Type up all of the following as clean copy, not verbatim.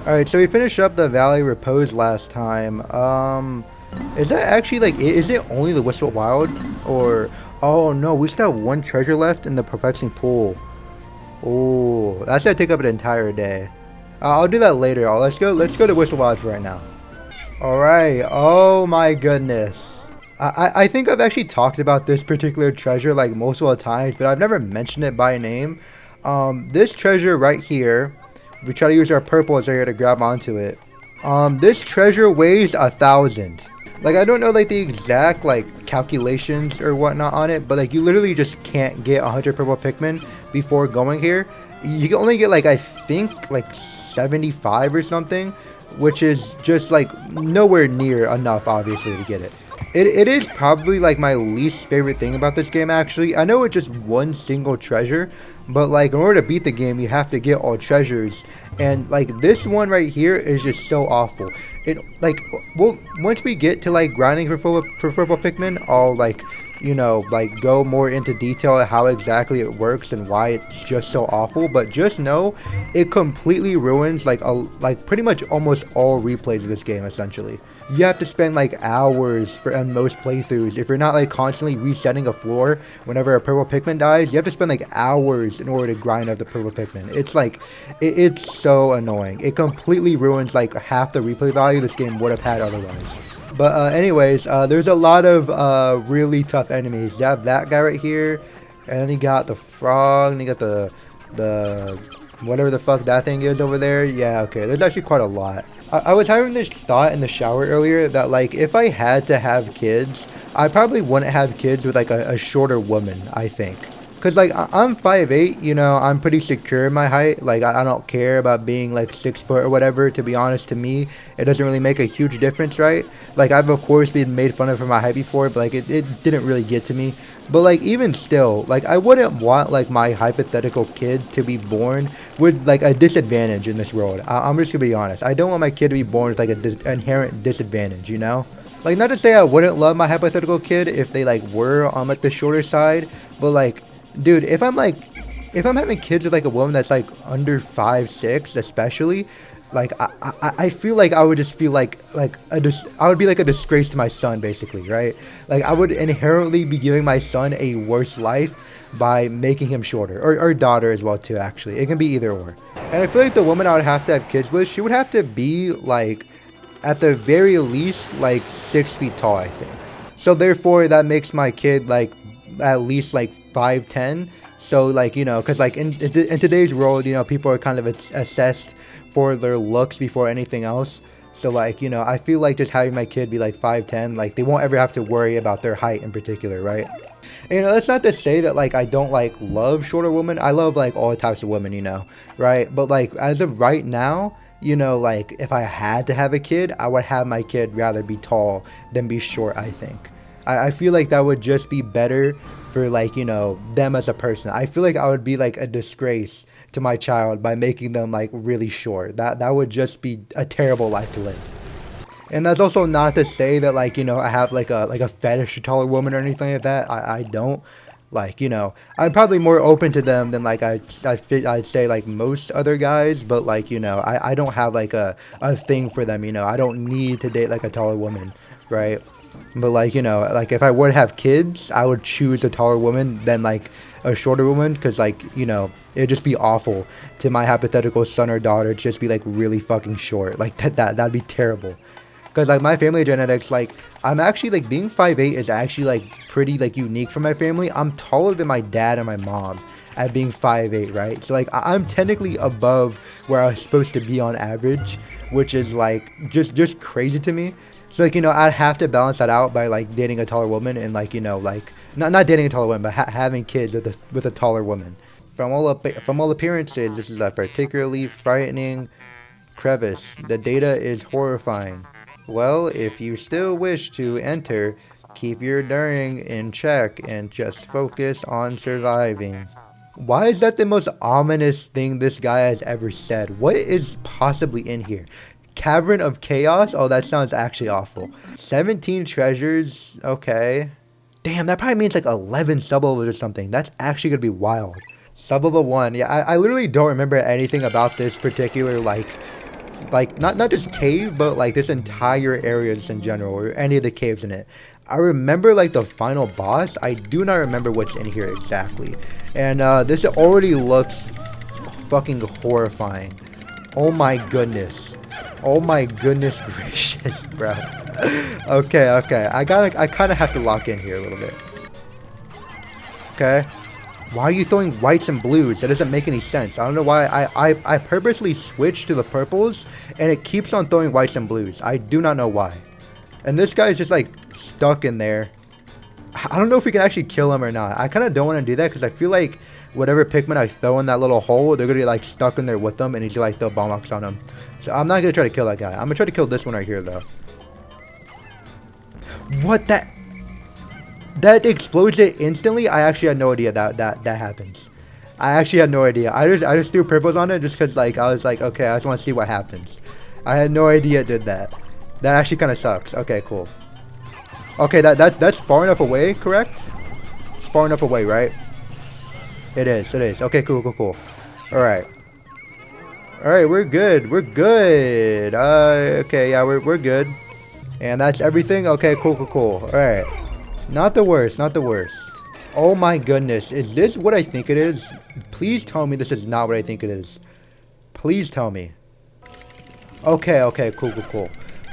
Alright, so we finished up the Valley Repose last time. Is that actually like, is it only the Whistle Wild? Or, oh no, we still have one treasure left in the Perplexing Pool. Oh, that's gonna take up an entire day. I'll do that later. Let's go to Whistle Wild for right now. Alright, oh my goodness. I think I've actually talked about this particular treasure like multiple times, but I've never mentioned it by name. This treasure right here, we try to use our purple as area to grab onto it. This treasure weighs 1,000. Like, I don't know like the exact like calculations or whatnot on it, but like you literally just can't get 100 purple Pikmin before going here. You can only get like, I think like 75 or something, which is just like nowhere near enough obviously to get it. It is probably like my least favorite thing about this game actually. I know it's just one single treasure, but like in order to beat the game you have to get all treasures, and like this one right here is just so awful. It like, well, once we get to like grinding for purple Pikmin, I'll like, you know, like go more into detail at how exactly it works and why it's just so awful. But just know it completely ruins like pretty much almost all replays of this game essentially. You have to spend like hours for on most playthroughs. If you're not like constantly resetting a floor whenever a purple Pikmin dies, you have to spend like hours in order to grind up the purple Pikmin. It's like, it's so annoying. It completely ruins like half the replay value this game would have had otherwise. But anyways, there's a lot of really tough enemies. You have that guy right here, and then you got the frog, and you got the whatever the fuck that thing is over there. Yeah, okay, there's actually quite a lot. I was having this thought in the shower earlier that like if I had to have kids, I probably wouldn't have kids with like a shorter woman, I think. Cause like I'm 5'8", you know, I'm pretty secure in my height. Like I don't care about being like 6 foot or whatever. To be honest, to me, it doesn't really make a huge difference, right? Like I've of course been made fun of for my height before, but like it didn't really get to me. But like even still, like I wouldn't want like my hypothetical kid to be born with like a disadvantage in this world. I'm just gonna be honest. I don't want my kid to be born with like an inherent disadvantage, you know? Like not to say I wouldn't love my hypothetical kid if they like were on like the shorter side, but like, dude, if I'm having kids with like a woman that's like under 5'6", especially, like I feel like I would just feel like I would be like a disgrace to my son basically, right? Like I would inherently be giving my son a worse life by making him shorter, or daughter as well too. Actually, it can be either or. And I feel like the woman I would have to have kids with, she would have to be like at the very least like 6 feet tall, I think. So therefore that makes my kid like at least like 5'10". So like, you know, because like in today's world, you know, people are kind of assessed for their looks before anything else. So like, you know, I feel like just having my kid be like 5'10", like they won't ever have to worry about their height in particular, right? And, you know, that's not to say that like I don't like love shorter women. I love like all types of women, you know, right? But like as of right now, you know, like if I had to have a kid, I would have my kid rather be tall than be short, I think. I feel like that would just be better for like, you know, them as a person. I feel like I would be like a disgrace to my child by making them like really short. That would just be a terrible life to live. And that's also not to say that like, you know, I have like a fetish for taller woman or anything like that. I don't. Like, you know, I'm probably more open to them than like I'd say like most other guys, but like, you know, I don't have like a thing for them, you know. I don't need to date like a taller woman, right? But like, you know, like if I would have kids, I would choose a taller woman than like a shorter woman, because like, you know, it'd just be awful to my hypothetical son or daughter to just be like really fucking short. Like that'd be terrible. Because like my family genetics, like I'm actually like being 5'8" is actually like pretty like unique for my family. I'm taller than my dad and my mom at being 5'8", right? So like I'm technically above where I was supposed to be on average, which is like just crazy to me. So like, you know, I'd have to balance that out by like dating a taller woman and like, you know, like not dating a taller woman, but having kids with a taller woman. From all appearances, this is a particularly frightening crevice. The data is horrifying. Well, if you still wish to enter, keep your daring in check and just focus on surviving. Why is that the most ominous thing this guy has ever said? What is possibly in here? Cavern of Chaos? Oh, that sounds actually awful. 17 treasures? Okay. Damn, that probably means like 11 sublevels or something. That's actually gonna be wild. Sublevel 1. Yeah, I literally don't remember anything about this particular, like, like not just cave, but like this entire area just in general, or any of the caves in it. I remember like the final boss. I do not remember what's in here exactly, and this already looks fucking horrifying. Oh my goodness. Oh my goodness gracious, bro. Okay, I kind of have to lock in here a little bit. Okay. Why are you throwing whites and blues? That doesn't make any sense. I don't know why. I purposely switched to the purples, and it keeps on throwing whites and blues. I do not know why. And this guy's just like stuck in there. I don't know if we can actually kill him or not. I kind of don't want to do that because I feel like whatever Pikmin I throw in that little hole, they're going to get like stuck in there with them, and he's like throw bomb rocks on him. So I'm not going to try to kill that guy. I'm going to try to kill this one right here though. What that? That explodes it instantly. I actually had no idea that happens. I actually had no idea. I just threw purples on it just because like I was like, okay, I just want to see what happens. I had no idea it did that. That actually kind of sucks. Okay, cool. Okay, that's far enough away, correct? It's far enough away, right? It is. Okay, cool. All right, we're good. Okay, yeah, we're good. And that's everything. Okay, cool. All right. Not the worst. Oh my goodness. Is this what I think it is? Please tell me this is not what I think it is. Please tell me. Okay, cool.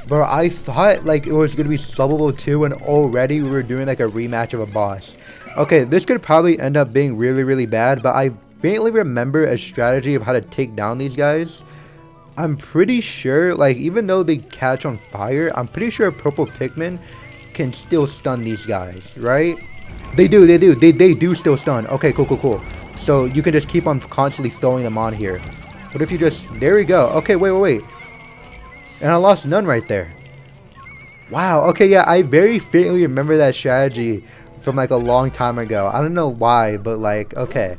Bro, I thought like it was going to be sub-level 2 and already we were doing like a rematch of a boss. Okay, this could probably end up being really bad, but I faintly remember a strategy of how to take down these guys. I'm pretty sure, like, even though they catch on fire, I'm pretty sure a purple Pikmin can still stun these guys, right? They do still stun. Okay, cool. So you can just keep on constantly throwing them on here. What if you just, there we go. Okay, wait. And I lost none right there. Wow, okay, yeah, I very faintly remember that strategy from like a long time ago. I don't know why, but like, okay.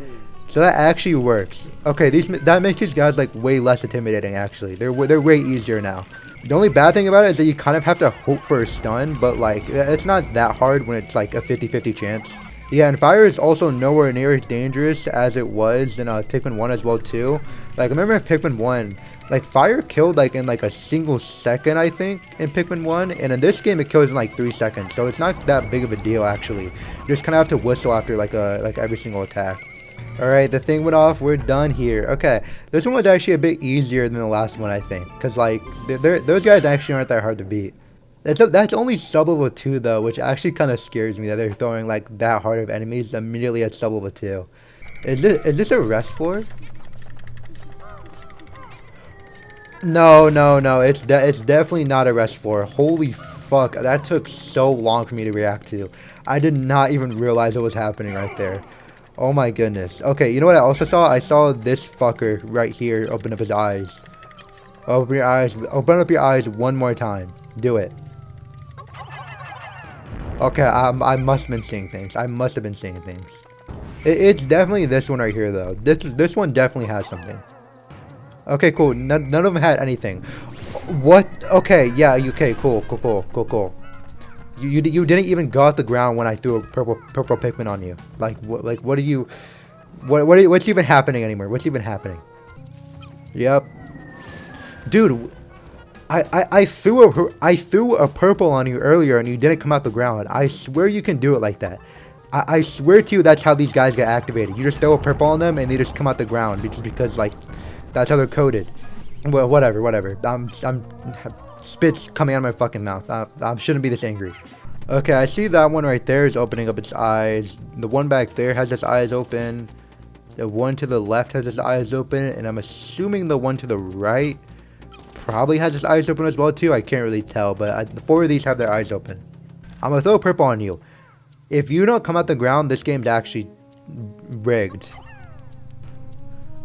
So that actually works. Okay, that makes these guys like way less intimidating actually. They're way easier now. The only bad thing about it is that you kind of have to hope for a stun, but like it's not that hard when it's like a 50-50 chance. Yeah, and fire is also nowhere near as dangerous as it was in Pikmin 1 as well too. Like, I remember in Pikmin 1, like, fire killed like in like a single second, I think, in Pikmin 1. And in this game, it kills in like 3 seconds. So it's not that big of a deal, actually. You just kind of have to whistle after like every single attack. Alright, the thing went off. We're done here. Okay, this one was actually a bit easier than the last one, I think. Because, like, those guys actually aren't that hard to beat. That's only sub-level 2 though, which actually kind of scares me that they're throwing like that hard of enemies immediately at sub-level 2. Is this a rest floor? No. It's definitely not a rest floor. Holy fuck, that took so long for me to react to. I did not even realize it was happening right there. Oh my goodness. Okay, you know what I also saw? I saw this fucker right here open up his eyes. Open your eyes. Open up your eyes one more time. Do it. Okay, I must have been seeing things. It's definitely this one right here, though. This one definitely has something. Okay, cool. None of them had anything. What? Okay, yeah. Okay, cool. You didn't even go off the ground when I threw a purple Pikmin on you. Like what are you? What's even happening anymore? What's even happening? Yep, dude. I threw a purple on you earlier and you didn't come out the ground. I swear you can do it like that. I swear to you that's how these guys get activated. You just throw a purple on them and they just come out the ground just because like that's how they're coded. Well, whatever. I'm spit's coming out of my fucking mouth. I shouldn't be this angry. Okay, I see that one right there is opening up its eyes. The one back there has its eyes open. The one to the left has its eyes open, and I'm assuming the one to the right probably has its eyes open as well too. I can't really tell, but the 4 of these have their eyes open. I'm gonna throw purple on you. If you don't come out the ground, this game's actually rigged.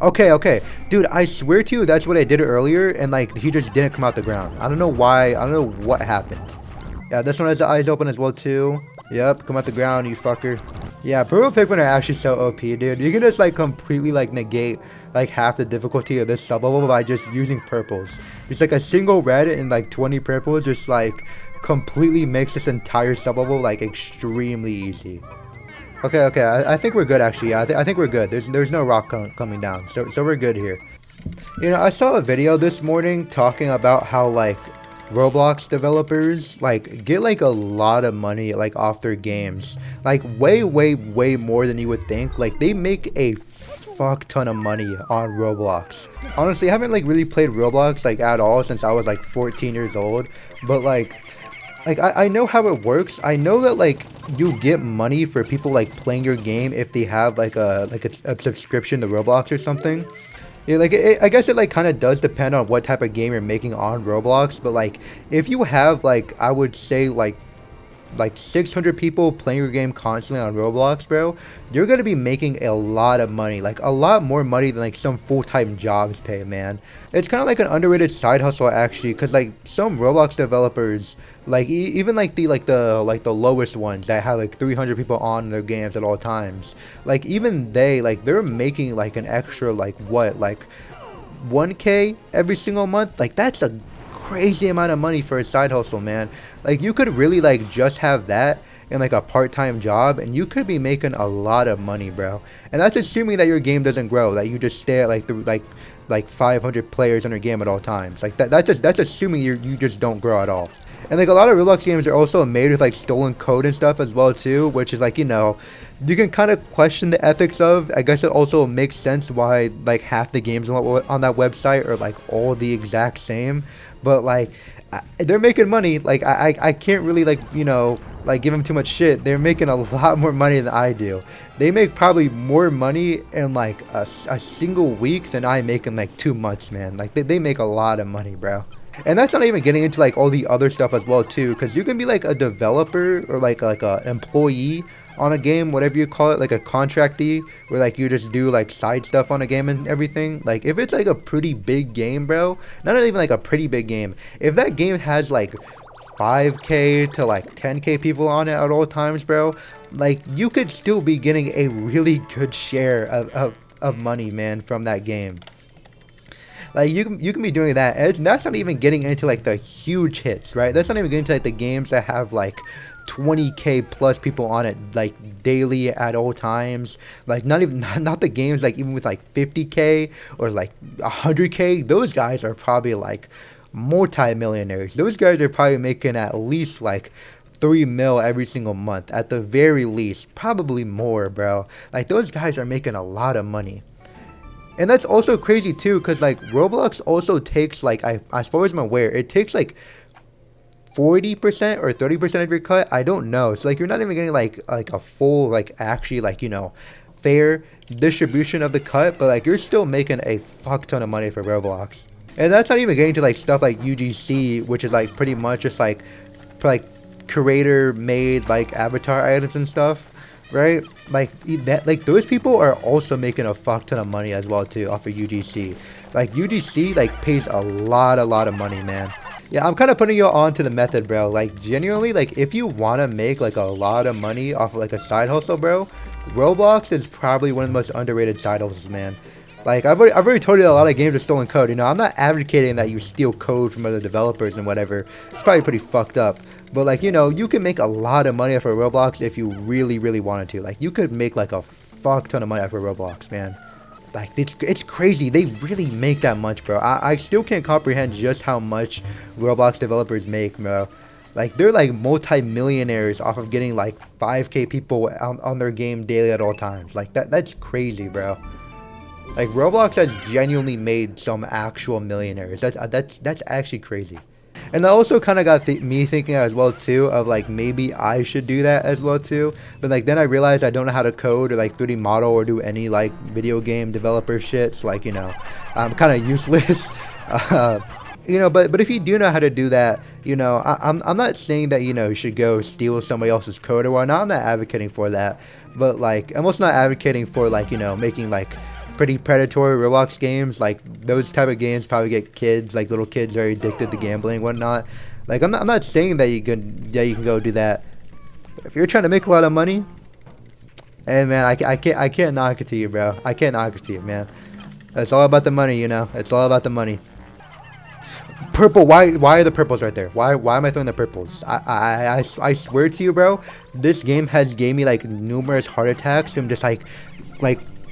Okay, dude, I swear to you that's what I did earlier, and like he just didn't come out the ground. I don't know why. I don't know what happened. Yeah, this one has the eyes open as well too. Yep, come out the ground, you fucker. Yeah, purple Pikmin are actually so OP, dude. You can just like completely like negate like half the difficulty of this sub-level by just using purples. Just like a single red and like 20 purples just like completely makes this entire sub-level like extremely easy. Okay, I think we're good actually. I think we're good. There's no rock coming down, so we're good here. You know, I saw a video this morning talking about how like Roblox developers like get like a lot of money like off their games. Like way more than you would think. Like they make a fuck ton of money on Roblox. Honestly, I haven't like really played Roblox like at all since I was like 14 years old, but like I know how it works. I know that like you get money for people like playing your game if they have like a subscription to Roblox or something. Yeah, like I guess it like kind of does depend on what type of game you're making on Roblox, but like if you have like I would say like 600 people playing your game constantly on Roblox, bro, you're gonna be making a lot of money, like a lot more money than like some full-time jobs pay, man. It's kind of like an underrated side hustle actually, because like some Roblox developers, like even like the lowest ones that have like 300 people on their games at all times, like even they like they're making like an extra like what like 1K every single month. Like that's a crazy amount of money for a side hustle, man. Like you could really like just have that in like a part-time job and you could be making a lot of money, bro. And that's assuming that your game doesn't grow, that you just stay at like the like 500 players in your game at all times. Like that's assuming you just don't grow at all. And like a lot of Roblox games are also made with like stolen code and stuff as well too, which is like, you know, you can kind of question the ethics of. I guess it also makes sense why like half the games on that website are like all the exact same, but like they're making money. Like I can't really like, you know, like give them too much shit. They're making a lot more money than I do. They make probably more money in like a single week than I make in like 2 months, man. Like they make a lot of money, bro. And that's not even getting into like all the other stuff as well too, because you can be like a developer or like a employee on a game, whatever you call it, like a contractee, where like you just do like side stuff on a game and everything. Like if it's like a pretty big game, bro, not even like a pretty big game, if that game has like 5K to like 10K people on it at all times, bro, like you could still be getting a really good share of money, man, from that game. Like you can be doing that, and that's not even getting into like the huge hits, right? That's not even getting into like the games that have like 20K plus people on it like daily at all times. Like not the games like even with like 50K or like 100K. Those guys are probably like multi-millionaires. Those guys are probably making at least like 3 mil every single month at the very least, probably more, bro. Like those guys are making a lot of money. And that's also crazy too, because like Roblox also takes like, as far as I'm aware, it takes like 40% or 30% of your cut. I don't know. So like you're not even getting like a full like actually like, you know, fair distribution of the cut, but like you're still making a fuck ton of money for Roblox. And that's not even getting to like stuff like UGC, which is like pretty much just like creator made like avatar items and stuff. Right, like that, like those people are also making a fuck ton of money as well too off of UGC. Like UGC like pays a lot of money, man. Yeah, I'm kind of putting you on to the method, bro. Like genuinely, like if you want to make like a lot of money off of like a side hustle, bro, Roblox is probably one of the most underrated side hustles, man. Like I've already told you that a lot of games are stolen code. You know, I'm not advocating that you steal code from other developers and whatever. It's probably pretty fucked up. But like, you know, you can make a lot of money off of Roblox if you really wanted to. Like you could make like a fuck ton of money off of Roblox, man. Like it's crazy. They really make that much, bro. I still can't comprehend just how much Roblox developers make, bro. Like they're like multi-millionaires off of getting like 5K people on their game daily at all times. Like that's crazy, bro. Like Roblox has genuinely made some actual millionaires. That's actually crazy. And that also kind of got me thinking as well too of like maybe I should do that as well too. But like then I realized I don't know how to code or like 3D model or do any like video game developer shit. So like, you know, I'm kind of useless. You know, but if you do know how to do that, you know, I'm not saying that, you know, you should go steal somebody else's code or whatnot. I'm not advocating for that. But like I'm also not advocating for like, you know, making like pretty predatory Roblox games. Like those type of games probably get kids, like little kids, very addicted to gambling and whatnot. Like I'm not saying that you can go do that. But if you're trying to make a lot of money, hey man, I can't knock it to you, bro. I can't knock it to you, man. It's all about the money, you know. It's all about the money. Purple, why are the purples right there? Why am I throwing the purples? I swear to you, bro, this game has gave me like numerous heart attacks from just like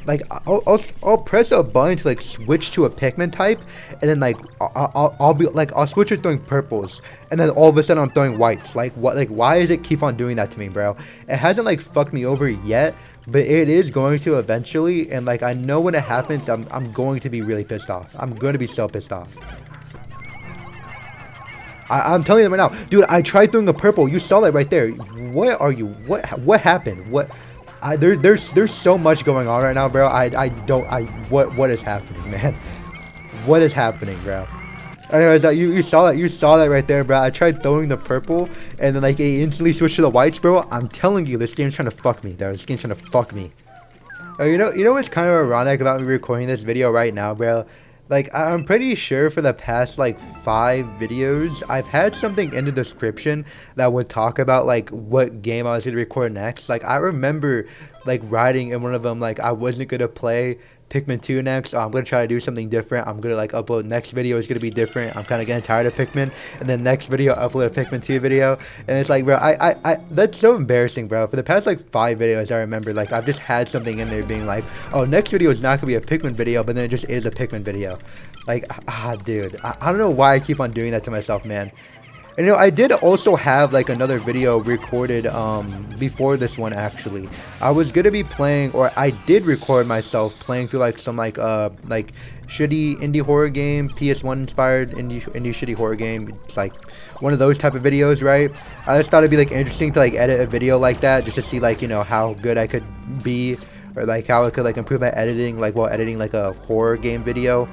like I'll press a button to like switch to a Pikmin type, and then like I'll be like I'll switch to throwing purples, and then all of a sudden I'm throwing whites. Like what? Like why does it keep on doing that to me, bro? It hasn't like fucked me over yet, but it is going to eventually. And like I know when it happens, I'm going to be really pissed off. I'm going to be so pissed off. I'm telling you right now, dude. I tried throwing a purple. You saw that right there. What are you? What happened? There's so much going on right now, bro. What is happening, man? What is happening, bro? Anyways, you saw that right there, bro. I tried throwing the purple, and then like it instantly switched to the whites, bro. I'm telling you, this game's trying to fuck me, bro. This game's trying to fuck me. Oh, you know what's kind of ironic about me recording this video right now, bro? Like, I'm pretty sure for the past, like, 5 videos, I've had something in the description that would talk about, like, what game I was going to record next. Like, I remember, like, writing in one of them, like, I wasn't going to play Pikmin 2 next. I'm going to try to do something different. I'm going to, like, upload next video is going to be different. I'm kind of getting tired of Pikmin. And then next video, upload a Pikmin 2 video. And it's like, bro, that's so embarrassing, bro. For the past, like, 5 videos, I remember, like, I've just had something in there being like, oh, next video is not going to be a Pikmin video, but then it just is a Pikmin video. Like, dude, I don't know why I keep on doing that to myself, man. And, you know, I did also have, like, another video recorded, before this one, actually. I was gonna be playing, or I did record myself playing through, like, some, like, shitty indie horror game, PS1 inspired indie shitty horror game. It's, like, one of those type of videos, right? I just thought it'd be, like, interesting to, like, edit a video like that, just to see, like, you know, how good I could be, or, like, how I could, like, improve my editing, like, while editing, like, a horror game video.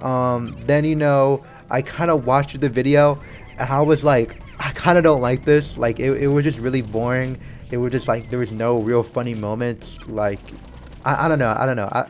Then, you know, I kind of watched the video, and I was like, I kind of don't like this. Like, it was just really boring. It was just like, there was no real funny moments. Like, I don't know.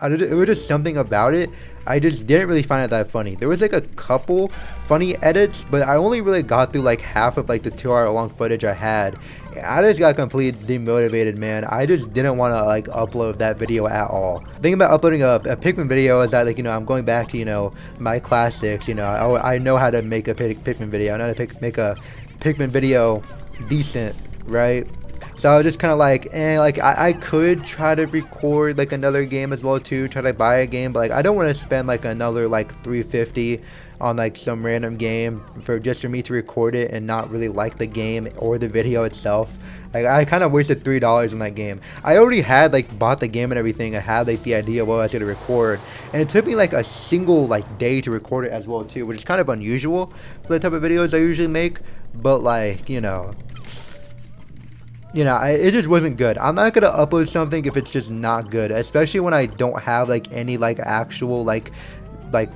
It was just something about it. I just didn't really find it that funny. There was like a couple funny edits, but I only really got through like half of like the 2-hour long footage I had. I just got completely demotivated, man. I just didn't want to like upload that video at all. The thing about uploading a Pikmin video is that, like, you know, I'm going back to, you know, my classics. You know, I know how to make a Pikmin video. I know how to make a Pikmin video decent, right? So I was just kind of like, like I could try to record like another game as well too, try to buy a game, but like I don't want to spend like another like $350 on like some random game for me to record it and not really like the game or the video itself. Like I kind of wasted $3 on that game. I already had like bought the game and everything. I had like the idea of what I was gonna record, and it took me like a single like day to record it as well too, which is kind of unusual for the type of videos I usually make. But like, you know, it just wasn't good. I'm not gonna upload something if it's just not good, especially when I don't have like any like actual like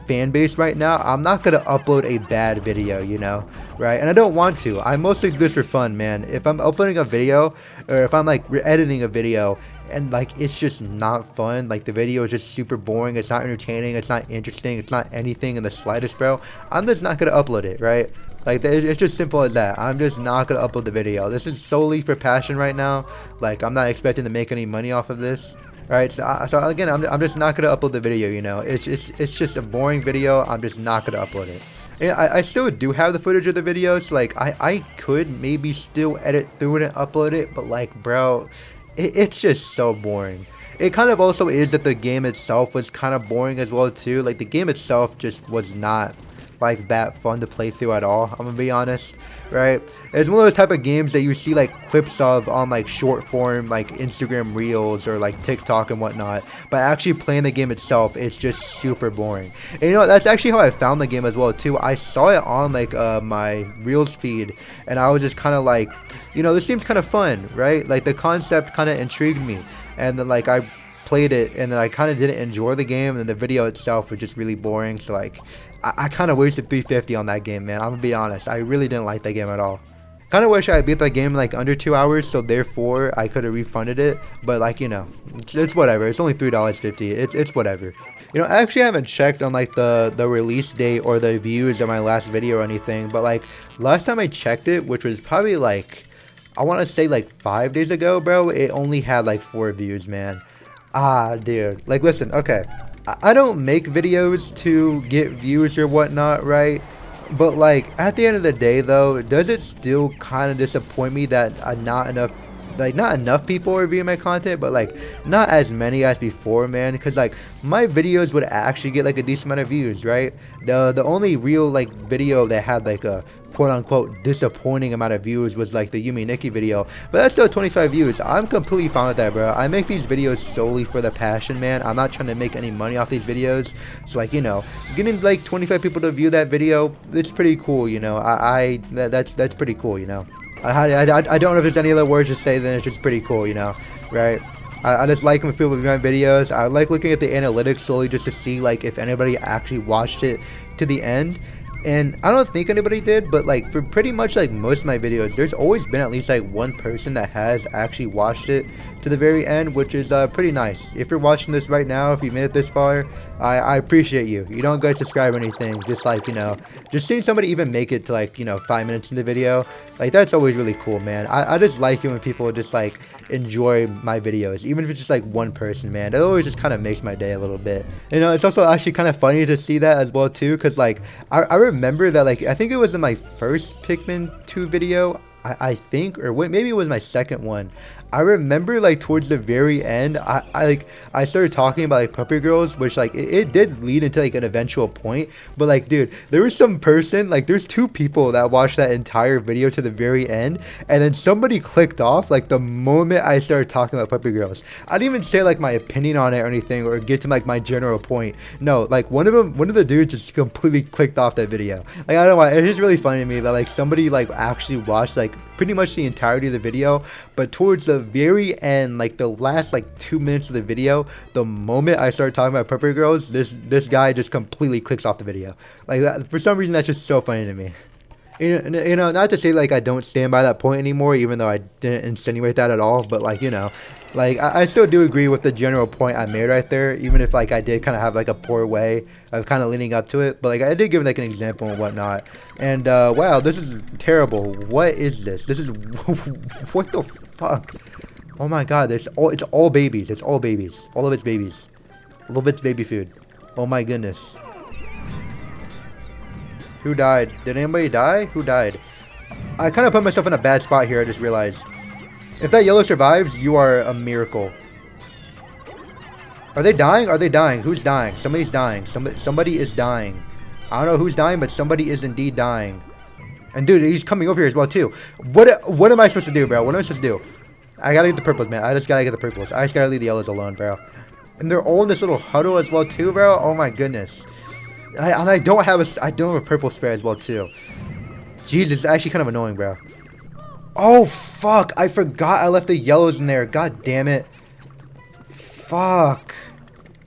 fan base right now. I'm not gonna upload a bad video, you know, right? And I don't want to. I mostly do this for fun, man. If I'm uploading a video, or if I'm like editing a video and like it's just not fun, like the video is just super boring, it's not entertaining, it's not interesting, it's not anything in the slightest, bro, I'm just not gonna upload it, right? Like, it's just simple as that. I'm just not gonna upload the video. This is solely for passion right now. Like, I'm not expecting to make any money off of this. Alright, so again, I'm just not gonna upload the video, you know. It's just a boring video. I'm just not gonna upload it. And I still do have the footage of the video, so like I could maybe still edit through it and upload it, but like, bro, it's just so boring. It kind of also is that the game itself was kind of boring as well too. Like, the game itself just was not like that fun to play through at all, I'm gonna be honest, right? It's one of those type of games that you see like clips of on like short form like Instagram reels or like TikTok and whatnot, but actually playing the game itself is just super boring. And you know, that's actually how I found the game as well too. I saw it on like my reels feed, and I was just kind of like, you know, this seems kind of fun, right? Like the concept kind of intrigued me, and then like I played it, and then I kind of didn't enjoy the game, and then the video itself was just really boring. So like I kind of wasted $350 on that game, man. I'm gonna be honest, I really didn't like that game at all. Kind of wish I beat that game in like under 2 hours, so therefore I could have refunded it, but like, you know, it's whatever. It's only $3.50. It's whatever. You know, I actually haven't checked on like the release date or the views of my last video or anything, but like last time I checked it, which was probably like, I want to say like 5 days ago, bro, it only had like 4 views, man. Dude, like, listen, okay, I don't make videos to get views or whatnot, right? But like at the end of the day though, does it still kind of disappoint me that not enough like not enough people are viewing my content, but like not as many as before, man. Because like my videos would actually get like a decent amount of views, right? The only real like video that had like a quote unquote disappointing amount of views was like the Yumi Nikki video, but that's still 25 views. I'm completely fine with that, bro. I make these videos solely for the passion, man. I'm not trying to make any money off these videos. So like, you know, getting like 25 people to view that video, it's pretty cool, you know. That's pretty cool, you know. I don't know if there's any other words to say than it's just pretty cool, you know, right? I just like when people view my videos. I like looking at the analytics slowly just to see like if anybody actually watched it to the end. And I don't think anybody did, but like for pretty much like most of my videos, there's always been at least like one person that has actually watched it to the very end, which is pretty nice. If you're watching this right now, if you made it this far, I appreciate you. You don't go subscribe or anything, just like, you know, just seeing somebody even make it to like, you know, 5 minutes in the video, like that's always really cool, man. I just like it when people just like enjoy my videos, even if it's just like one person, man. It always just kind of makes my day a little bit. You know, it's also actually kind of funny to see that as well too, because like I remember that like I think it was in my first Pikmin 2 video, I think, or maybe it was my second one. I remember like towards the very end, I started talking about like puppy girls, which like it did lead into like an eventual point. But like, dude, there was some person, like there's 2 people that watched that entire video to the very end, and then somebody clicked off like the moment I started talking about puppy girls. I didn't even say like my opinion on it or anything, or get to like my general point. No, like one of the dudes just completely clicked off that video. Like I don't know why, it's just really funny to me that like somebody like actually watched like pretty much the entirety of the video, but towards the very end, like the last like 2 minutes of the video, the moment I started talking about puppy girls, this guy just completely clicks off the video. Like that, for some reason that's just so funny to me. You know, not to say like I don't stand by that point anymore, even though I didn't insinuate that at all, but like, you know, like I still do agree with the general point I made right there, even if like I did kind of have like a poor way of kind of leaning up to it, but like I did give like an example and whatnot. And wow, this is terrible. What is this? This is what the fuck? Oh my god, it's all babies. It's all babies. All of it's babies. All of it's baby food. Oh my goodness. Who died? Did anybody die? Who died? I kind of put myself in a bad spot here, I just realized. If that yellow survives, you are a miracle. Are they dying? Are they dying? Who's dying? Somebody's dying. Somebody is dying. I don't know who's dying, but somebody is indeed dying. And dude, he's coming over here as well too. What am I supposed to do, bro? What am I supposed to do? I gotta get the purples, man. I just gotta get the purples. I just gotta leave the yellows alone, bro. And they're all in this little huddle as well too, bro. Oh my goodness. I don't have a purple spare as well too. Jesus, it's actually kind of annoying, bro. Oh fuck! I forgot I left the yellows in there. God damn it! Fuck!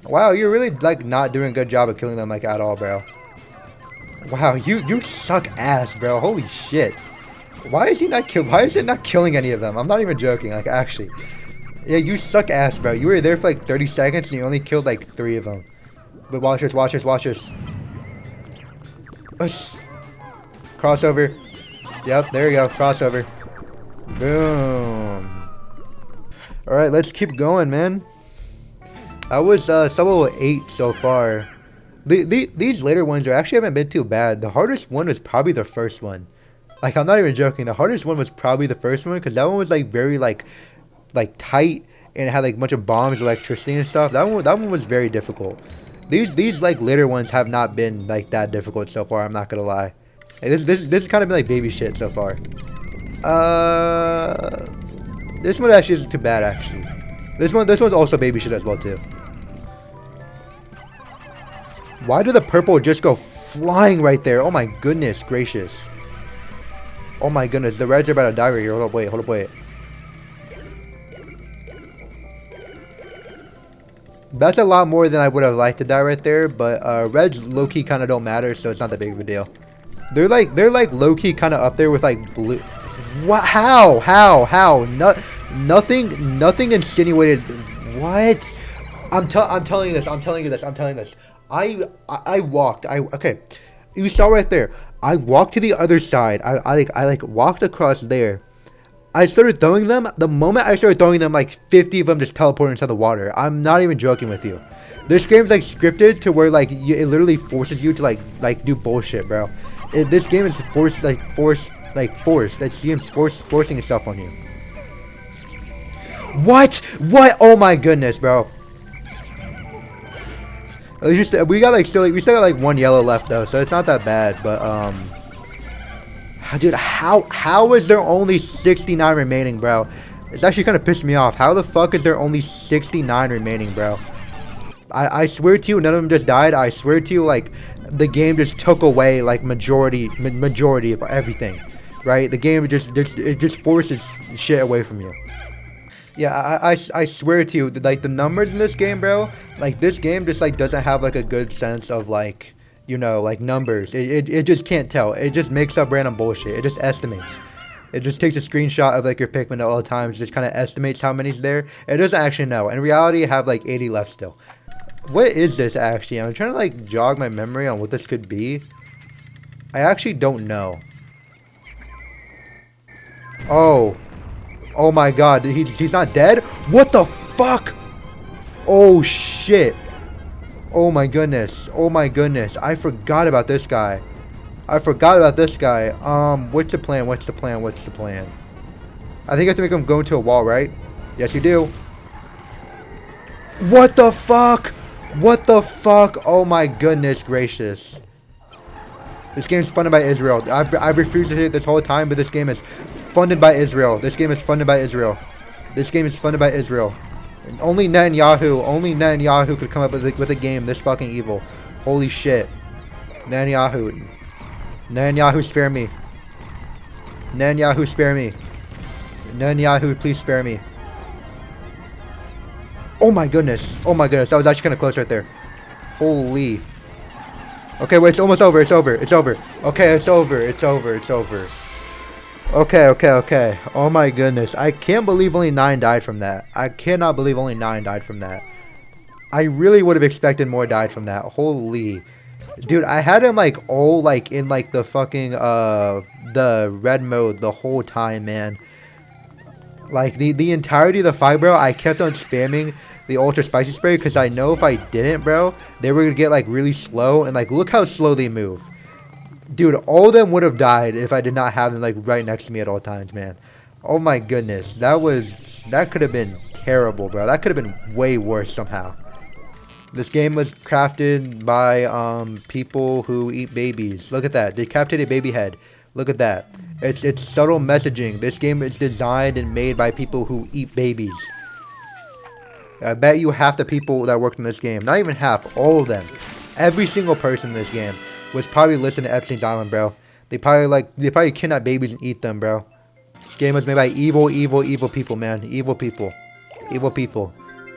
Wow, you're really like not doing a good job of killing them like at all, bro. Wow, you suck ass, bro. Holy shit! Why is he not kill? Why is it not killing any of them? I'm not even joking. Like actually, yeah, you suck ass, bro. You were there for like 30 seconds and you only killed like 3 of them. But watch this, watch this, watch this. Crossover. Yep, there you go. Crossover. Boom. Alright, let's keep going, man. I was solo 8 so far. These later ones actually haven't been too bad. The hardest one was probably the first one. Like, I'm not even joking. The hardest one was probably the first one, because that one was like very like tight, and it had like a bunch of bombs, electricity and stuff. That one was very difficult. These like later ones have not been like that difficult so far. I'm not gonna lie. Like, this has kind of been like baby shit so far. This one actually isn't too bad actually. This one's also baby shit as well too. Why did the purple just go flying right there? Oh my goodness gracious. Oh my goodness, the reds are about to die right here. Hold up, wait. That's a lot more than I would have liked to die right there, but reds low-key kind of don't matter, so it's not that big of a deal. They're like low-key kind of up there with like blue. What? How? Nothing insinuated. What? I'm telling you this. I walked. Okay. You saw right there. I walked to the other side. I walked across there. I started throwing them. The moment I started throwing them, like 50 of them just teleported into the water. I'm not even joking with you. This game's like scripted to where like it literally forces you to like do bullshit, bro. This game is forced. This game's forcing itself on you. What? What? Oh my goodness, bro. At least we got like we still got like one yellow left though, so it's not that bad. But dude, how is there only 69 remaining, bro? It's actually kind of pissed me off. How the fuck is there only 69 remaining, bro? I swear to you, none of them just died. I swear to you, like the game just took away like majority of everything, right? The game just forces shit away from you. Yeah, I swear to you, like the numbers in this game, bro, like this game just like doesn't have like a good sense of like, you know, like numbers. It just can't tell. It just makes up random bullshit. It just estimates. It just takes a screenshot of like your Pikmin at all times, just kind of estimates how many's there. It doesn't actually know. In reality, you have like 80 left still. What is this actually? I'm trying to like jog my memory on what this could be. I actually don't know. Oh. Oh my god, he's not dead? What the fuck? Oh shit. Oh my goodness. Oh my goodness. I forgot about this guy. What's the plan? What's the plan? I think I have to make him go into a wall, right? Yes, you do. What the fuck? What the fuck? Oh my goodness gracious. This game is funded by Israel. I've refused to say it this whole time, but this game is funded by Israel. This game is funded by Israel. And only Netanyahu could come up with a game this fucking evil. Holy shit. Netanyahu, spare me. Netanyahu, please spare me. Oh my goodness. That was actually kind of close right there. Holy. Okay, wait, it's almost over. It's over. Okay, it's over. Okay. Oh my goodness. I can't believe only 9 died from that. I cannot believe only 9 died from that. I really would have expected more died from that. Holy. Dude, I had him like all like in like the fucking the red mode the whole time, man. Like the entirety of the fight, bro, I kept on spamming the ultra spicy spray because I know if I didn't, bro, they were gonna get like really slow, and like look how slow they move. Dude, all of them would have died if I did not have them like right next to me at all times, man. Oh my goodness, that could have been terrible, bro. That could have been way worse somehow. This game was crafted by people who eat babies. Look at that, decapitated baby head. Look at that. It's subtle messaging. This game is designed and made by people who eat babies. I bet you half the people that worked in this game, not even half, all of them, every single person in this game was probably listening to Epstein's Island, bro. They probably kidnap babies and eat them, bro. This game was made by evil people, man. Evil people.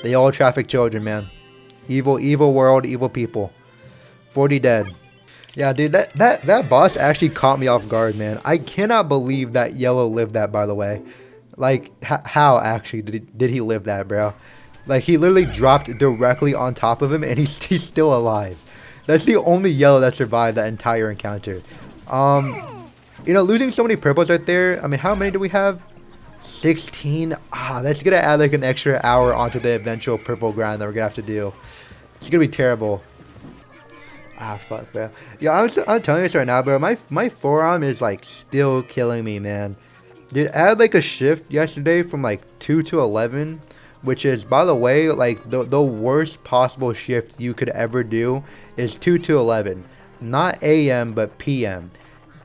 They all traffic children, man. Evil world, evil people. 40 dead. Yeah, dude, that boss actually caught me off guard, man. I cannot believe that yellow lived that, by the way. Like, how actually did he live that, bro? Like, he literally dropped directly on top of him, and he's still alive. That's the only yellow that survived that entire encounter. You know, losing so many purples right there. I mean, how many do we have? 16. That's gonna add like an extra hour onto the eventual purple grind that we're gonna have to do. It's gonna be terrible. Fuck, bro. Yeah, I'm telling you this right now, bro. My forearm is like still killing me, man. Dude, I had like a shift yesterday from like 2 to 11, which is, by the way, like the worst possible shift you could ever do is 2 to 11. Not AM, but PM.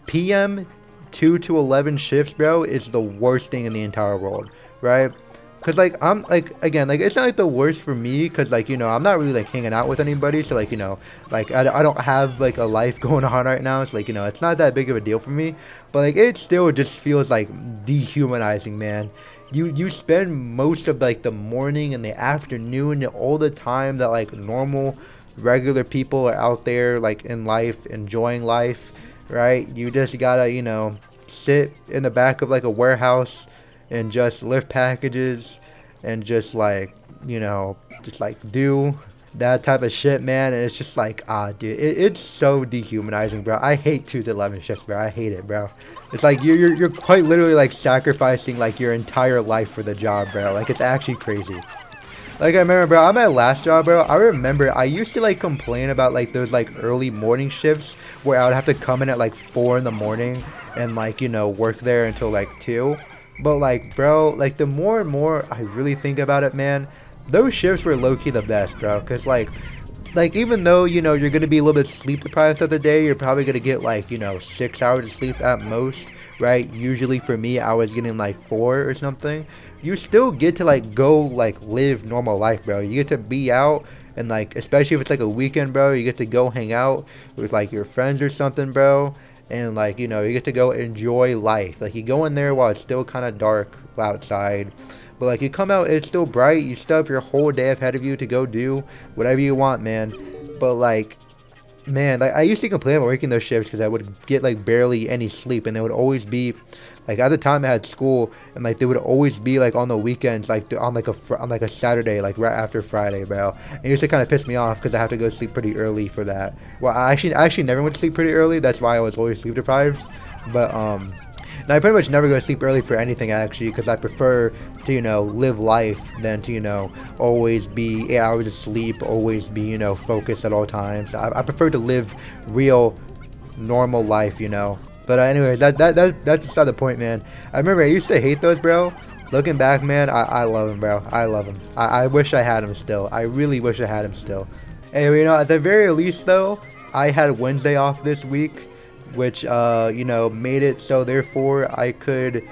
PM 2 to 11 shifts, bro, is the worst thing in the entire world, right? Because, like, I'm, like, again, like, it's not, like, the worst for me, because, like, you know, I'm not really, like, hanging out with anybody, so, like, you know, like, I don't have, like, a life going on right now, so, like, you know, it's not that big of a deal for me, but, like, it still just feels, like, dehumanizing, man. You spend most of, like, the morning and the afternoon and all the time that, like, normal, regular people are out there, like, in life, enjoying life, right? You just gotta, you know, sit in the back of, like, a warehouse and just lift packages and just, like, you know, just, like, do that type of shit, man. And it's just like, dude, it's so dehumanizing, bro. I hate 2 to 11 shifts, bro. I hate it, bro. It's like you're quite literally, like, sacrificing, like, your entire life for the job, bro. Like, it's actually crazy. Like, I remember, bro, on my last job, bro, I remember I used to, like, complain about, like, those, like, early morning shifts where I would have to come in at, like, 4 in the morning and, like, you know, work there until, like, 2. But like, bro, like the more and more I really think about it, man, those shifts were low key the best, bro. Cause like even though you're gonna be a little bit sleep deprived of the day, you're probably gonna get like 6 hours of sleep at most, right? Usually for me, I was getting like 4 or something. You still get to like go like live normal life, bro. You get to be out and like, especially if it's like a weekend, bro, you get to go hang out with like your friends or something, bro. And like you get to go enjoy life. Like you go in there while it's still kind of dark outside, but like you come out, it's still bright. You still have your whole day ahead of you to go do whatever you want, man. But like, man, like I used to complain about working those shifts because I would get like barely any sleep, and they would always be like at the time I had school, and like they would always be like on the weekends, like on like a Saturday, like right after Friday, bro. And it used to kind of piss me off because I have to go sleep pretty early for that. Well, I actually never went to sleep pretty early. That's why I was always sleep deprived. But and I pretty much never go to sleep early for anything actually, because I prefer to live life than to always be 8 hours of sleep, always be focused at all times. I prefer to live real normal life. But anyways, that's beside the point, man. I remember I used to hate those, bro. Looking back, man, I love him, bro. I love him. I wish I had him still. I really wish I had him still. Anyway, at the very least, though, I had Wednesday off this week, which, made it so therefore I could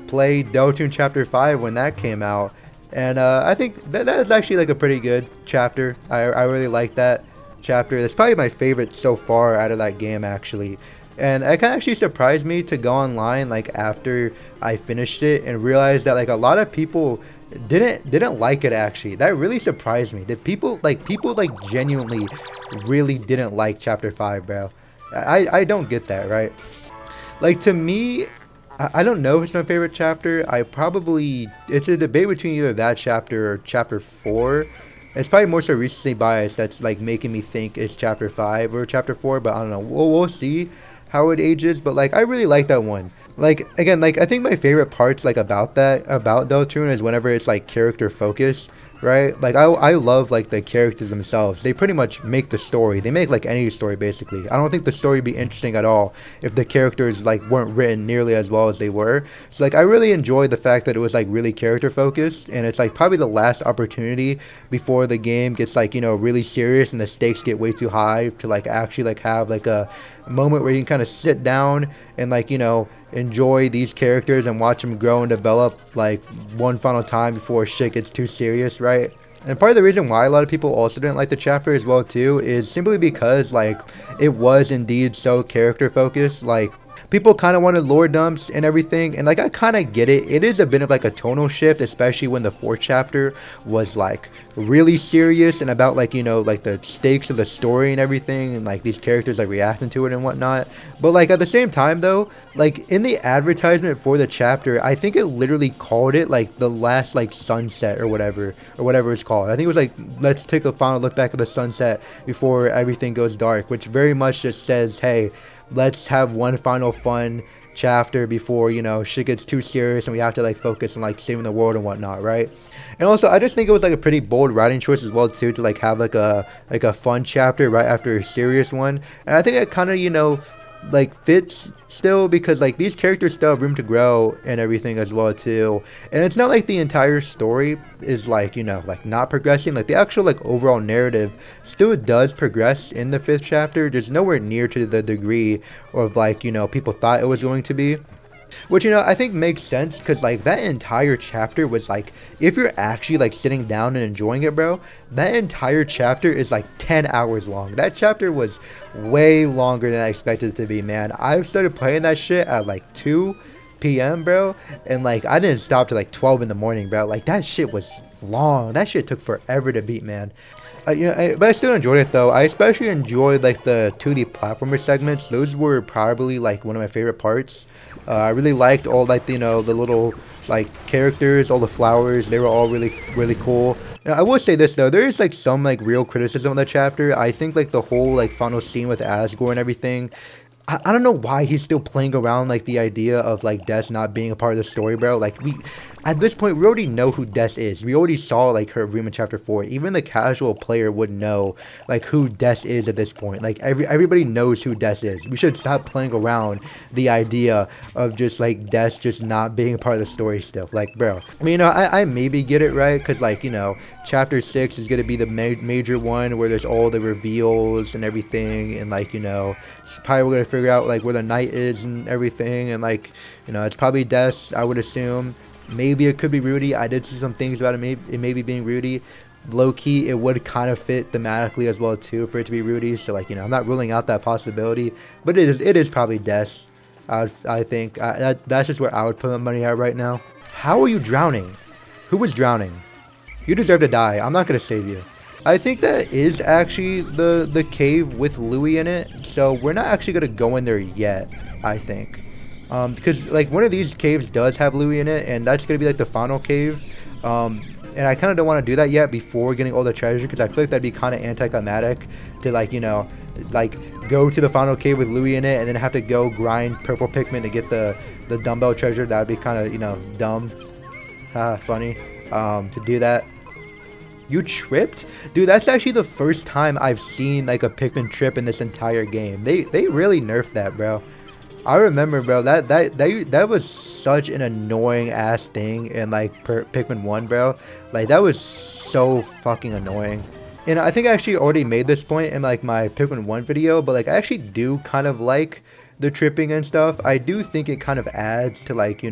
play Deltoon Chapter 5 when that came out. And I think that is actually like a pretty good chapter. I really like that chapter. It's probably my favorite so far out of that game, actually. And it kind of actually surprised me to go online like after I finished it and realize that like a lot of people didn't like it actually. That really surprised me. That people like genuinely really didn't like chapter 5, bro. I don't get that, right? Like to me, I don't know if it's my favorite chapter. It's a debate between either that chapter or chapter 4. It's probably more so recency bias that's like making me think it's chapter 5 or chapter 4, but I don't know. We'll see how it ages, but like I really like that one. Like again, like I think my favorite parts like about Deltoon is whenever it's like character focused, right? Like I love like the characters themselves. They pretty much make the story. They make like any story basically. I don't think the story would be interesting at all if the characters like weren't written nearly as well as they were. So like I really enjoyed the fact that it was like really character focused, and it's like probably the last opportunity before the game gets like really serious and the stakes get way too high to like actually like have like a moment where you can kind of sit down and like enjoy these characters and watch them grow and develop like one final time before shit gets too serious, right? And part of the reason why a lot of people also didn't like the chapter as well too is simply because like it was indeed so character focused. Like people kind of wanted lore dumps and everything, and like I kind of get it. It is a bit of like a tonal shift, especially when the fourth chapter was like really serious and about like like the stakes of the story and everything, and like these characters like reacting to it and whatnot. But like at the same time though, like in the advertisement for the chapter, I think it literally called it like the last like sunset or whatever it's called. I think it was like, let's take a final look back at the sunset before everything goes dark, which very much just says, hey, let's have one final fun chapter before shit gets too serious and we have to like focus on like saving the world and whatnot, right? And also I just think it was like a pretty bold writing choice as well too, to like have like a fun chapter right after a serious one. And I think it kind of like fits still, because like these characters still have room to grow and everything as well too. And it's not like the entire story is like like not progressing. Like the actual like overall narrative still does progress in the 5th chapter, just nowhere near to the degree of like people thought it was going to be. Which I think makes sense, because like that entire chapter was like, if you're actually like sitting down and enjoying it, bro, that entire chapter is like 10 hours long. That chapter was way longer than I expected it to be, man. I started playing that shit at like 2 p.m, bro, and like I didn't stop till like 12 in the morning, bro. Like that shit was long. That shit took forever to beat, man. But I still enjoyed it though. I especially enjoyed like the 2D platformer segments. Those were probably like one of my favorite parts. I really liked all like the little like characters, all the flowers. They were all really cool. Now, I will say this though, there is like some like real criticism of the chapter. I think like the whole like final scene with Asgore and everything, I don't know why he's still playing around like the idea of like Des not being a part of the story, bro. Like At this point, we already know who Des is. We already saw like her room in chapter 4. Even the casual player would know like who Des is at this point. Like everybody knows who Des is. We should stop playing around the idea of just like Des just not being a part of the story still. Like, bro, I mean, I maybe get it right because like, chapter 6 is gonna be the major one where there's all the reveals and everything, and like, probably we're gonna figure out like where the knight is and everything, and like, it's probably Des, I would assume. Maybe it could be Rudy. I did see some things about it maybe being Rudy. Low key, it would kind of fit thematically as well too for it to be Rudy. So like, I'm not ruling out that possibility, but it is probably Des. I think that's just where I would put my money at right now. How are you drowning? Who was drowning? You deserve to die. I'm not gonna save you. I think that is actually the cave with Louis in it. So we're not actually gonna go in there yet, I think. Because like one of these caves does have Louis in it, and that's gonna be like the final cave. And I kind of don't want to do that yet before getting all the treasure, because I feel like that'd be kind of anticlimactic to like like go to the final cave with Louis in it and then have to go grind purple Pikmin to get the dumbbell treasure. That'd be kind of dumb, funny to do that. You tripped? Dude, that's actually the first time I've seen like a Pikmin trip in this entire game. They really nerfed that, bro. I remember, bro, that was such an annoying ass thing in like Pikmin 1, bro. Like that was so fucking annoying. And I think I actually already made this point in like my Pikmin 1 video, but like I actually do kind of like the tripping and stuff. I do think it kind of adds to like,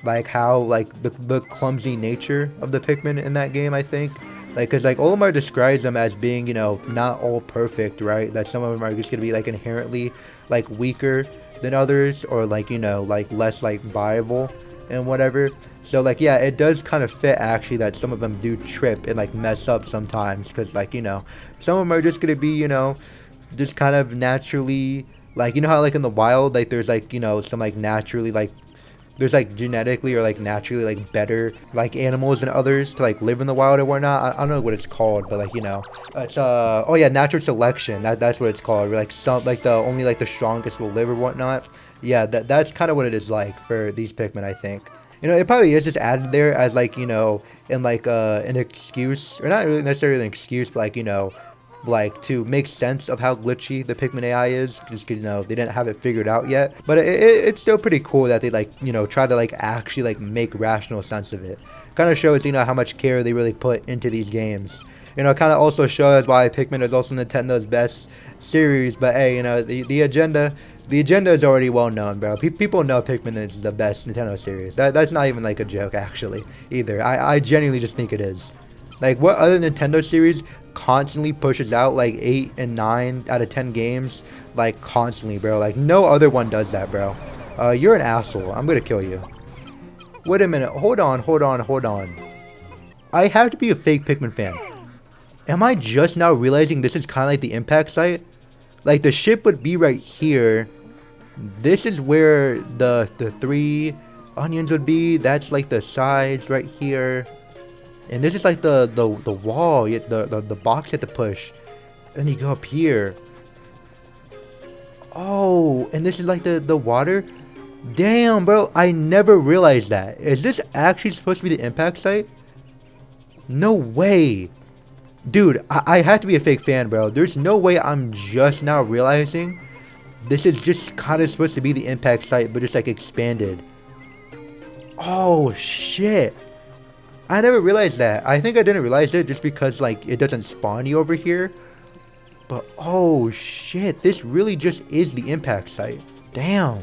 like how like the clumsy nature of the Pikmin in that game, I think. Like, cause like Olimar describes them as being, not all perfect, right? That some of them are just gonna be like inherently like weaker than others, or like like less like viable and whatever. So like, yeah, it does kind of fit actually that some of them do trip and like mess up sometimes, because like some of them are just gonna be just kind of naturally like, how like in the wild like there's like some like naturally like there's like genetically or like naturally like better like animals than others to like live in the wild or whatnot. I don't know what it's called, but like it's oh yeah, natural selection. That's what it's called. Where, like some like the only like the strongest will live or whatnot. Yeah, that's kind of what it is like for these Pikmin, I think. It probably is just added there as like in like an excuse, or not really necessarily an excuse, but like to make sense of how glitchy the Pikmin AI is, just because they didn't have it figured out yet. But it's still pretty cool that they like try to like actually like make rational sense of it. Kind of shows how much care they really put into these games. Kind of also shows why Pikmin is also Nintendo's best series. But hey, the agenda is already well known, bro. People know Pikmin is the best Nintendo series. That's not even like a joke actually either. I genuinely just think it is. Like, what other Nintendo series constantly pushes out like 8 and 9 out of 10 games, like constantly, bro? Like no other one does that, bro. You're an asshole. I'm gonna kill you. Wait a minute. Hold on. I have to be a fake Pikmin fan. Am I just now realizing this is kind of like the impact site? Like the ship would be right here. This is where the 3 onions would be. That's like the sides right here. And this is like the wall, the box you have to push. And you go up here. Oh, and this is like the water. Damn, bro, I never realized that. Is this actually supposed to be the impact site? No way. Dude, I have to be a fake fan, bro. There's no way I'm just now realizing this is just kind of supposed to be the impact site, but just like expanded. Oh, shit. I never realized that. I think I didn't realize it just because like it doesn't spawn you over here. But oh shit, this really just is the impact site. Damn.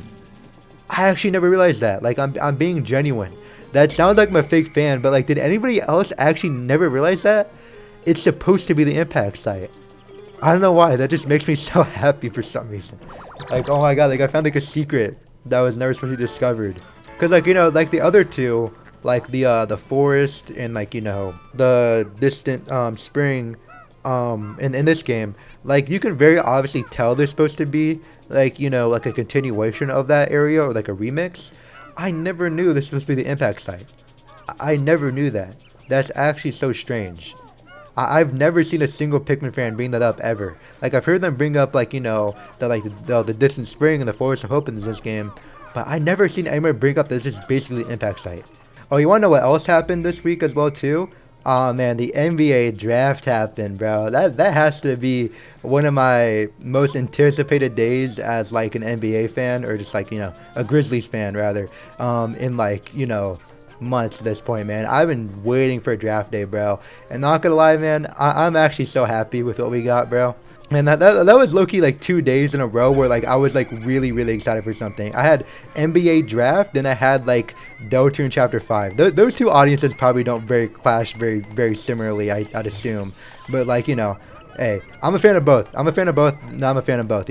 I actually never realized that. Like I'm being genuine. That sounds like I'm a fake fan, but like did anybody else actually never realize that? It's supposed to be the impact site. I don't know why. That just makes me so happy for some reason. Like, oh my god, like I found like a secret that was never supposed to be discovered. Cause like like the other two, like the forest and like the distant spring in this game, like you can very obviously tell they're supposed to be like like a continuation of that area or like a remix. I never knew this was supposed to be the impact site. I never knew that. That's actually so strange. I've never seen a single Pikmin fan bring that up ever. Like I've heard them bring up like the distant spring and the forest of hope in this game, but I never seen anyone bring up that this is basically the impact site. Oh, you want to know what else happened this week as well too? Oh man, the NBA draft happened, bro. That has to be one of my most anticipated days as like an NBA fan, or just like a Grizzlies fan rather. In like months at this point, man. I've been waiting for draft day, bro. And not gonna lie, man, I'm actually so happy with what we got, bro. Man, that was low-key like 2 days in a row where like I was like really really excited for something. I had NBA draft, then I had like Deltarune Chapter 5. Those two audiences probably don't very clash very similarly, I'd assume. But like hey, I'm a fan of both. I'm a fan of both. No, I'm a fan of both.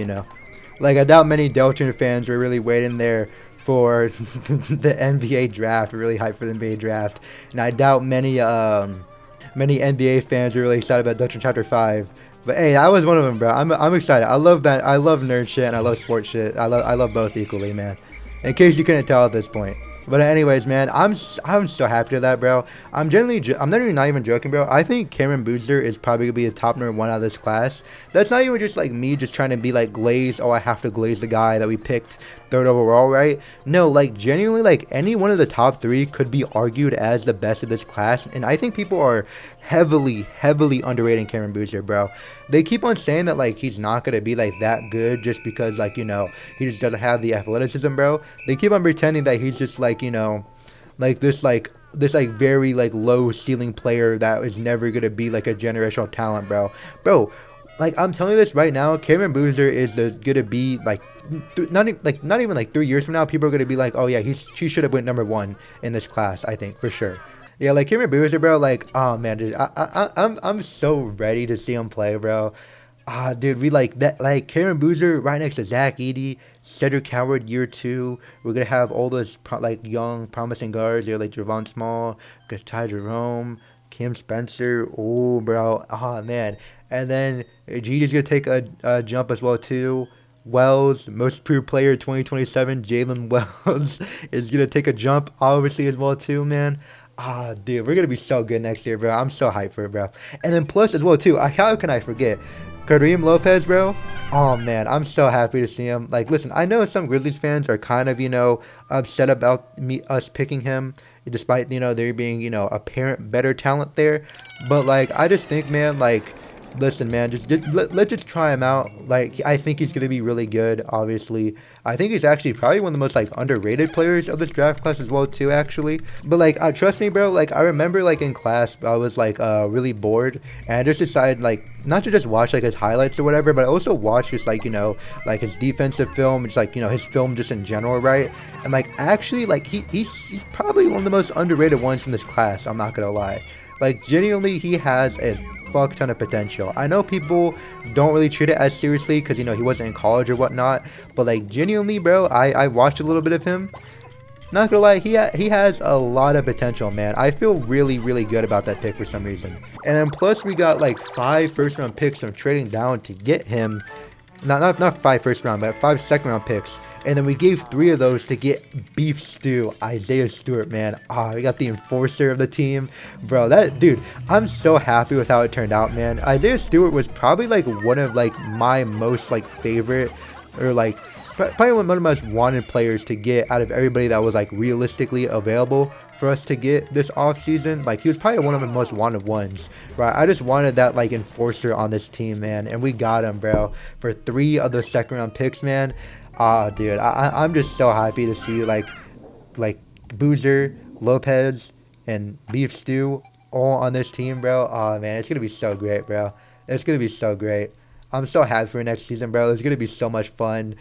Like I doubt many Deltarune fans were really waiting there for the NBA draft, really hyped for the NBA draft, and I doubt many NBA fans are really excited about Deltarune Chapter 5. But hey, I was one of them, bro. I'm excited. I love that. I love nerd shit and I love sports shit. I love both equally, man. In case you couldn't tell at this point. But anyways, man, I'm so happy with that, bro. I'm not even joking, bro. I think Cameron Boozer is probably gonna be the top number 1 out of this class. That's not even just like me just trying to be like glaze. Oh, I have to glaze the guy that we picked 3rd overall, right? No, like genuinely, like any one of the top 3 could be argued as the best of this class, and I think people are heavily underrating Cameron Boozer, bro. They keep on saying that like he's not gonna be like that good just because like he just doesn't have the athleticism, bro. They keep on pretending that he's just like like this very like low ceiling player that is never gonna be like a generational talent, bro. Like I'm telling you this right now, Cameron Boozer is gonna be like not even like 3 years from now, people are gonna be like, oh yeah, she should have went number 1 in this class, I think for sure. Yeah, like Cameron Boozer, bro. Like, oh man, dude, I'm so ready to see him play, bro. Dude, we like that, like Cameron Boozer right next to Zach Edey, Cedric Howard year 2. We're gonna have all those like young, promising guards. They're like Javon Small, Ty Jerome, Kim Spencer. Oh, bro. Oh man, and then G's gonna take a jump as well too. Wells, most improved player 2027, Jalen Wells is gonna take a jump obviously as well too, man. Dude, we're gonna be so good next year, bro. I'm so hyped for it, bro. And then plus as well too, how can I forget Kareem Lopez, bro? Oh man, I'm so happy to see him. Like, listen, I know some Grizzlies fans are kind of upset about us picking him, despite there being apparent better talent there. But like, I just think, man, like, listen, man, let's just try him out. Like, I think he's gonna be really good. Obviously, I think he's actually probably one of the most like underrated players of this draft class as well too, actually. But like, trust me, bro. Like, I remember like in class, I was like really bored, and I just decided like not to just watch like his highlights or whatever, but I also watch just like like his defensive film, just like his film just in general, right? And like actually, like he's probably one of the most underrated ones from this class. I'm not gonna lie. Like genuinely, he has a fuck ton of potential. I know people don't really treat it as seriously because he wasn't in college or whatnot, but like genuinely, bro, I watched a little bit of him. Not gonna lie, he has a lot of potential, man. I feel really good about that pick for some reason. And then plus we got like 5 first-round picks from trading down to get him. Not 5 first round, but 5 second round picks. And then we gave 3 of those to get Beef Stew, Isaiah Stewart, man. We got the enforcer of the team. Bro, that dude, I'm so happy with how it turned out, man. Isaiah Stewart was probably like one of like my most like favorite, or like probably one of the most wanted players to get out of everybody that was like realistically available for us to get this offseason. Like, he was probably one of the most wanted ones, right? I just wanted that like enforcer on this team, man, and we got him, bro, for 3 of the second round picks, man. Dude, I'm just so happy to see like Boozer, Lopez, and Beef Stew all on this team, bro. Oh man, it's gonna be so great, bro. It's gonna be so great. I'm so happy for next season, bro. It's gonna be so much fun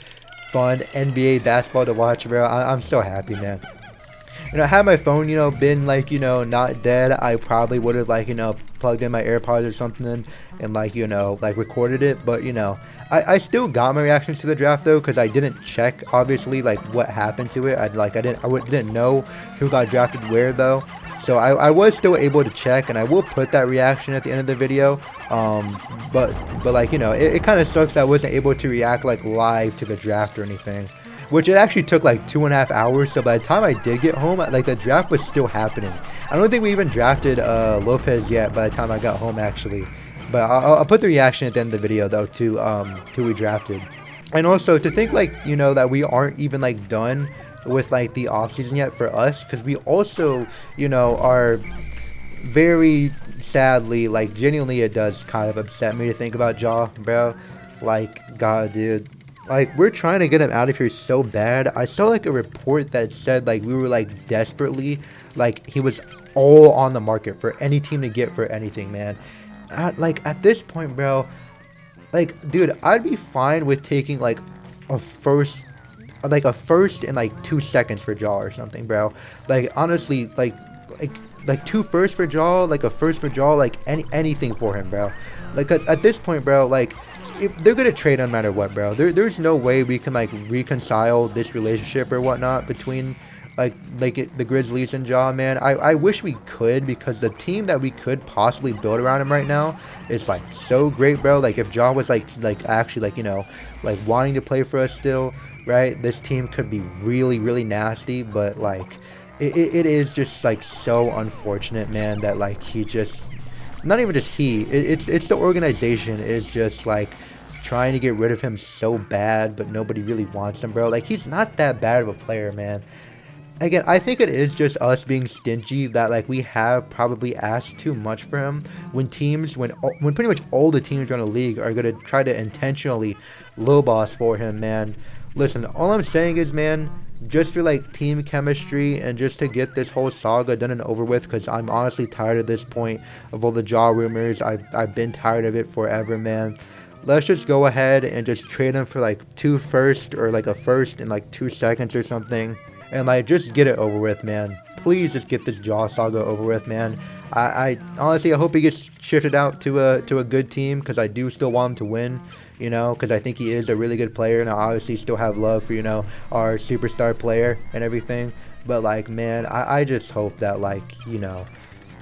NBA basketball to watch, bro. I'm so happy, man. Had my phone, been like, not dead, I probably would have like, plugged in my AirPods or something and like, like recorded it. But, I still got my reactions to the draft though, because I didn't check obviously like what happened to it. I didn't know who got drafted where though. So I was still able to check, and I will put that reaction at the end of the video. But like, it kind of sucks that I wasn't able to react like live to the draft or anything. Which it actually took like 2.5 hours. So by the time I did get home, like the draft was still happening. I don't think we even drafted Lopez yet by the time I got home actually. But I'll put the reaction at the end of the video though to who we drafted. And also to think like, that we aren't even like done with like the offseason yet for us, because we also, you know, are very sadly, like genuinely it does kind of upset me to think about Jaw, bro. Like, God, dude. Like, we're trying to get him out of here so bad. I saw like a report that said like we were like desperately, like he was all on the market for any team to get for anything, man. Like at this point, bro, like, dude, I'd be fine with taking a first a first in like 2 seconds for Jaw or something, bro. Like honestly, like 2 firsts for Jaw, like a first for Jaw, like anything for him, bro. Like at this point, bro, like if they're gonna trade no matter what, bro. There's no way we can like reconcile this relationship or whatnot between the Grizzlies and Jaw, man. I wish we could, because the team that we could possibly build around him right now is like so great, bro. Like if Jaw was like actually like, you know, like wanting to play for us still, right? This team could be really, really nasty, but like it is just like so unfortunate, man, that like he just, not even just he, it's the organization is just like trying to get rid of him so bad, but nobody really wants him, bro. Like he's not that bad of a player, man. Again, I think it is just us being stingy that like we have probably asked too much for him, when pretty much all the teams around the league are gonna try to intentionally low boss for him, man. Listen, all I'm saying is, man, just for like team chemistry and just to get this whole saga done and over with, because I'm honestly tired at this point of all the Jaw rumors. I've been tired of it forever, man. Let's just go ahead and just trade him for like 2 firsts or like a first in like 2 seconds or something, and like just get it over with, man. Please just get this Jaw saga over with, man. I honestly, I hope he gets shifted out to a good team, because I do still want him to win, you know, because I think he is a really good player, and I obviously still have love for, you know, our superstar player and everything. But like, man, I just hope that like, you know,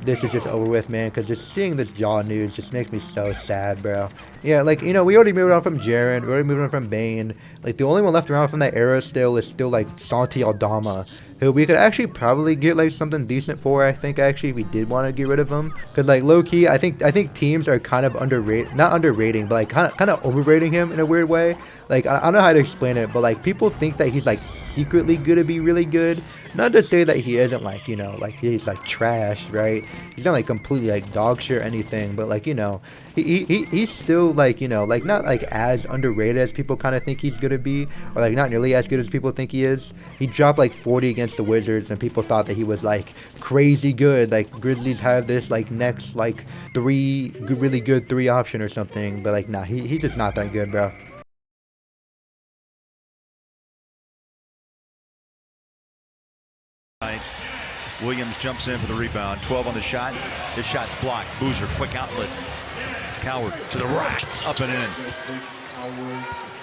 this is just over with, man, because just seeing this Jaw news just makes me so sad, bro. Yeah, like, you know, we already moved on from Jaren, we already moved on from Bane. Like, the only one left around from that era still is still like Santi Aldama, who we could actually probably get like something decent for, I think, actually, if we did want to get rid of him. Because like low-key, I think teams are kind of not underrating, but like kind of overrating him in a weird way. Like, I don't know how to explain it, but like people think that he's like secretly gonna be really good. Not to say that he isn't, like, you know, like he's like trash, right? He's not like completely like dog shit or anything, but like, you know, he's still like, you know, like not like as underrated as people kind of think he's gonna be, or like not nearly as good as people think he is. He dropped like 40 against the Wizards, and people thought that he was like crazy good. Like Grizzlies have this like next like really good 3 option or something, but like nah, he's just not that good, bro. Williams jumps in for the rebound. 12 on the shot. His shot's blocked. Boozer, quick outlet. Coward to the rack. Up and in.